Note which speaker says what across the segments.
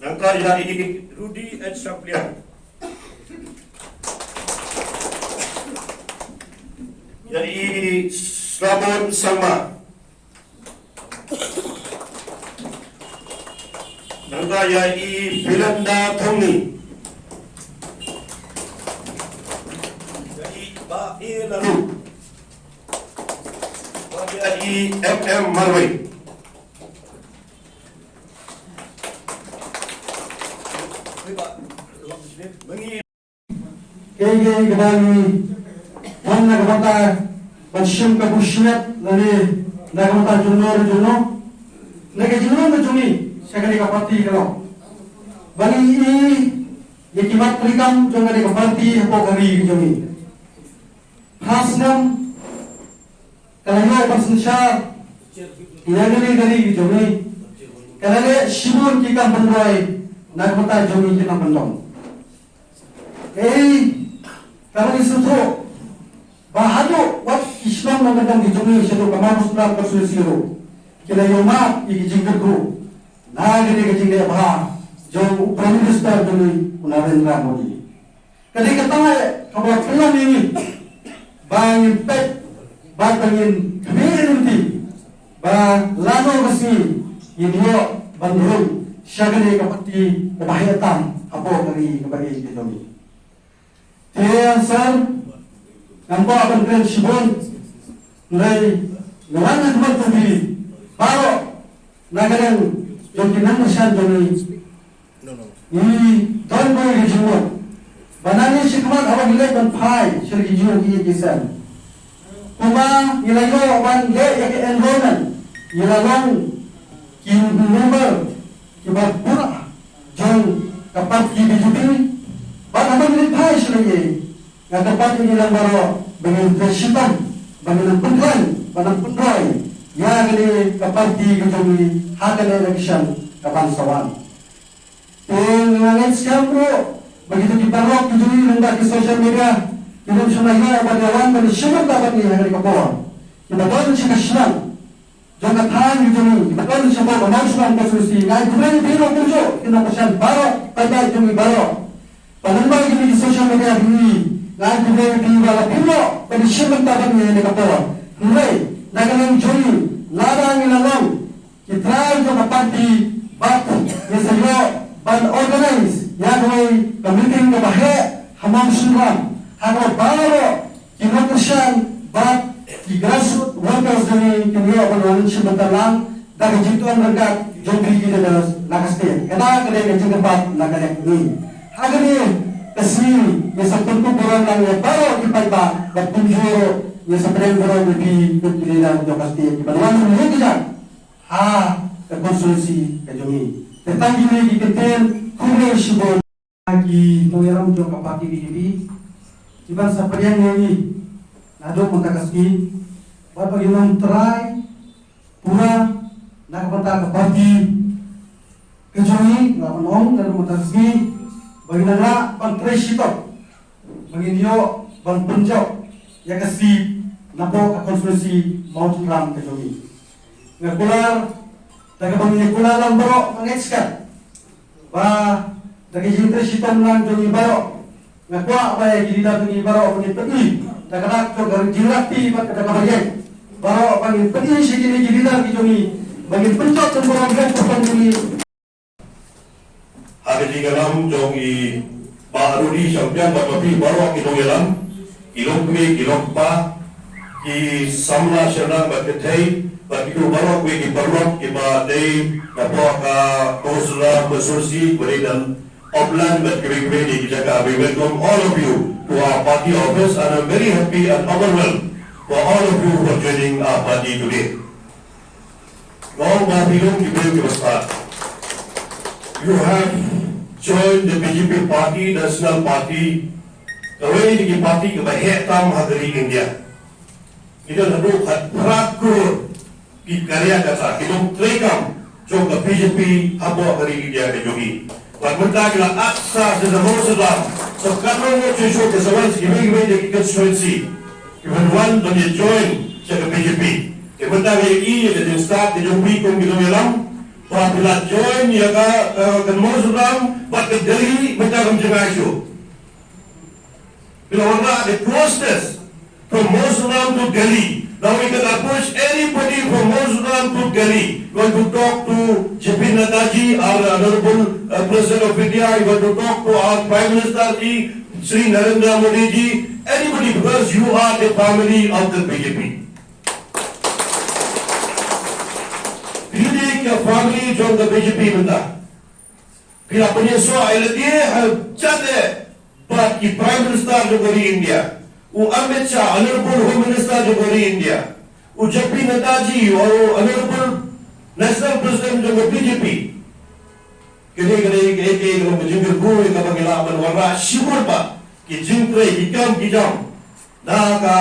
Speaker 1: Nangka yai Rudy Ed Saplian. Yai Slabon Salma. Nangka yai Filanda Tony. Yai Bae Lalu. Yai MM Marwai.
Speaker 2: Kaya kembali mana kata pasien kebusiat lagi nak kata jono nak jono joni sekali kapati kalau bagi ini ya kimat perikam jangan di kapati apa kali joni khasnam kalau pasensya ilagani kali joni kalau shibun kita berdua nak kata joni kita berdua kalau disuruh bahado wat Islam mengadang di jumi seru kamarus dalam persuasiru kila yoma iki jinggerku na gede gede bah jauh prime minister dulu Narendra Modi kadang ketanga kabar film ini bangin pet batangin community ba lano basi ini bandung syagane kapati kebahayatam apa kali kebagi di jumi sir, nampak akan keren sibon, mulai ngelangan tempat tubi, baru nagaran jokinan masyad joni, ini tahun baru dijumur, bananya sikmat awak nilai dan pai, syariki jumur iya kisan, kuma nilai yo awan le ya ke enrollment, nilai long kin number kibat pura, jong kapat kibijubi. Pada menit pai selagi, yang dapat ini dalam baru dengan presiden, dengan pengkan, dengan pengkai, yang ini kapan di kejumi hakan election kapan sawan. Dengan siapa begitu diparok kejumi rendah di sosial media, kita sebenarnya bagaimana pada siapa dapat ini hari kebawah. Kita tahu siapa senang, jangan tahan kejumi. Kita tahu siapa mau senang konstitusi. Ngai kemudian biro kerja, kita pesan baru pada kejumi baru. Panamba ini di sosial media ini, ngai kemudian di bawah biro pada siapa dapat ini hari kebawah. Mulai nagalang joni, larang ilalong, kita juga parti bat, misalnya ban organize, yang kami meeting ke bahaya, hamam sunram, hamam baru, kita persian bat, di grassroots workers ini kita akan sebentar lang, dari jituan mereka jombi kita terus nakasih. Kita kerja tempat nagalang ini. Agar ni kesini, yang seperti orang yang baru dipakai, berpunjul, yang seperti orang lebih berpilihan untuk pasti. Kemudian semua tidak, konsultasi kejumi. Tentang ini kita kurang sibuk lagi mengeram juga parti BJP. Iban seperti yang ini, nado mentakasih, buat bagaimana try, pura, nak mentak parti kejumi, nggak menong, nado mentakasih. Bagaimana pentresitok, bagaimana penjauh, yang kasih nabo konstitusi mau dalam kejumi. Ngakular, daga bagaimana lang baro mengeckan, bah daga pentresitok lang jumi baro, ngakua apa yang jadi jumi baro pengi, daga nak coba jilati mat daga bagian, baro pengi pengi segini jadi lagi jumi, bagi penjauh tempat orang penjumi.
Speaker 1: Hari di dalam jongi baru di sampian tapi baru kita dalam ilokme ilokpa ki samla senang baketai bagi itu baru kita baru kita day apa konsula konsulsi dan offline berkebiri di jaga. We welcome all of you to our party office and I'm very happy and overwhelmed for all of you for joining our party today. Long bahilong kita start. You have joined the BJP Party, National Party, kawai di parti kebahagiaan hadiri India. Kita hendak rakur di karya kata, kita terekam juga BJP apa hari India ke jogi. Pertama kita aksa sedalam sedang, sekarang kita cuci kesawan segini di constituency. Kita want to join juga BJP. Pertama ini kita start di jogi kong kita dalam. Apabila join ya ke Muslim, but ke Delhi macam jengasyu. Bila orang the closeness from Muslim to Delhi. Now we can approach anybody from Muslim to Delhi. We want to talk to JP Nadaji, our Honorable President of India. We want to talk to our Prime Minister Ji, Sri Narendra Modi Ji. Anybody, because you are the family of the BJP. Your family join the BJP benda. फिर अपने सो आये दिए हर चाहते बात की prime minister जो करी इंडिया, वो अमित शाह ऑनरेबल होम मिनिस्टर जो करी इंडिया, वो जेपी नड्डा जी और ऑनरेबल नेशनल प्रेसिडेंट जो बीजेपी, एक लोग जिंगर गुरु एक बंगला बनवारा शिवर पा कि जिंगरे इकम किजाम ना का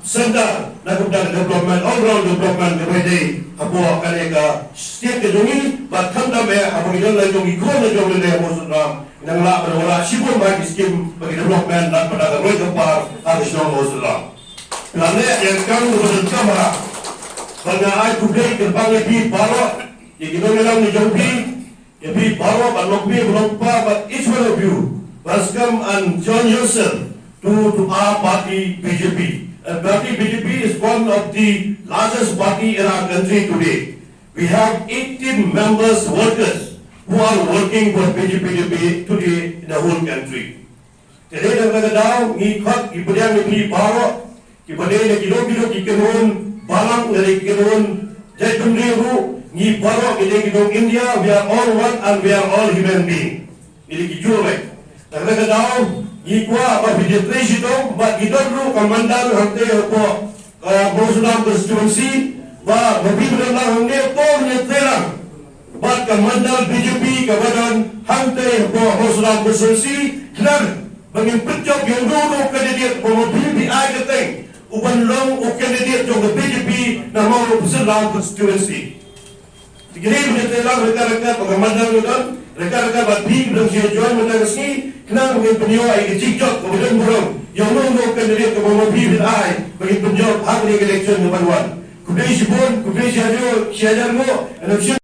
Speaker 1: centre na kemudian development all-round development kepada apa kaneka setiap kejongi bahkan tambah apa kita lagi jongi kau lagi jongi le Muslim yang lah berwala sibuk bagi skim bagi development dan pada roy kepar harus nong Muslim. Kerana yang kami berada kamera pada ay kubli gerbang lebih baru yang kita dalam dijumpi lebih baru balok bi belumpa but each one of you must come and join yourself to our party BJP. Party BJP is one of the largest party in our country today. We have 18 members, workers, who are working for BJP today in the whole country. Today, the daw ni khot ibudyang ni baro ibaday na kilo kikanon balang na kikanon jay tumriru ni baro kikanon India. We are all one and we are all human being. Ini kijure. The daw Ikwa apa BJP itu, bak kita dulu komandan hante apa Muslim constituency, bak lebih benar hante to menyetelang, bak komandan BJP kawadan hante apa Muslim constituency, kenar bagi pencok yang dulu kandidat pemilih di air keteng, uban long kandidat yang BJP nama Muslim constituency. Jadi menyetelang rekan-rekan komandan itu, rekan-rekan bagi belum siap jual menangisi. Kenapa bagi penjawab yang cikcok kemudian burung yang nunggu kandidat ke bawah bibir ai bagi penjawab hak election number 1. Kudai sibun, kudai siajar mo,